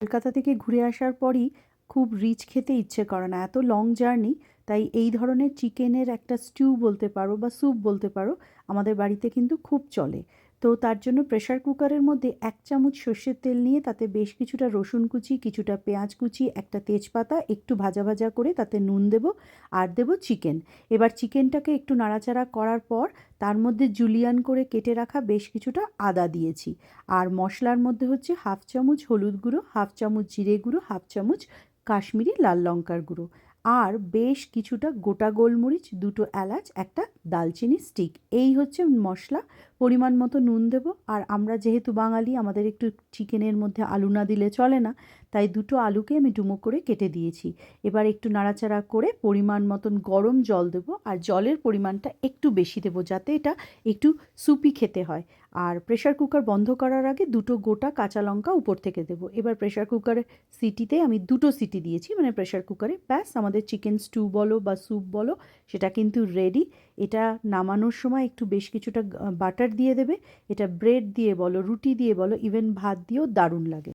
কলকাতা থেকে ঘুরে আসার পরই খুব রিচ খেতে ইচ্ছে করে না, এত লং জার্নি। তাই এই ধরনের চিকেনের একটা স্টিউ বলতে পারো বা স্যুপ বলতে পারো, আমাদের বাড়িতে কিন্তু খুব চলে। তো তার জন্য প্রেশার কুকারের মধ্যে 1 চামচ সর্ষের তেল নিয়ে তাতে বেশ কিছুটা রসুন কুচি, কিছুটা পেঁয়াজ কুচি, একটা তেজপাতা একটু ভাজা ভাজা করে তাতে নুন দেবো, আর দেবো চিকেন। এবার চিকেনটাকে একটু নাড়াচাড়া করার পর তার মধ্যে জুলিয়ান করে কেটে রাখা বেশ কিছুটা আদা দিয়েছি। আর মশলার মধ্যে হচ্ছে 1/2 চামচ হলুদ গুঁড়ো, 1/2 চামচ জিরে গুঁড়ো, 1/2 চামচ কাশ্মীরি লাল লঙ্কার গুঁড়ো, আর বেশ কিছুটা গোটা গোলমরিচ, 2টো এলাচ, একটা দালচিনি স্টিক। এই হচ্ছে মশলা। পরিমাণ মতো নুন দেবো। আর আমরা যেহেতু বাঙালি, আমাদের একটু চিকেনের মধ্যে আলু না দিলে চলে না, তাই 2টো আলুকে আমি ডুমো করে কেটে দিয়েছি। এবার একটু নাড়াচাড়া করে পরিমাণ মতন গরম জল দেবো, আর জলের পরিমাণটা একটু বেশি দেবো যাতে এটা একটু সুপি খেতে হয়। আর প্রেশার কুকার বন্ধ করার আগে 2টো গোটা কাঁচা লঙ্কা উপর থেকে দেবো। এবার প্রেশার কুকারের সিটিতে আমি 2টো সিটি দিয়েছি, মানে প্রেশার কুকারে। ব্যাস, আমাদের চিকেন স্টু বলো বা স্যুপ বলো, সেটা কিন্তু রেডি। এটা নামানোর সময় একটু বেশ কিছুটা বাটার দিয়ে দেবে। এটা ব্রেড দিয়ে বলো, রুটি দিয়ে বলো, ইভেন ভাত দিয়েও দারুণ লাগে।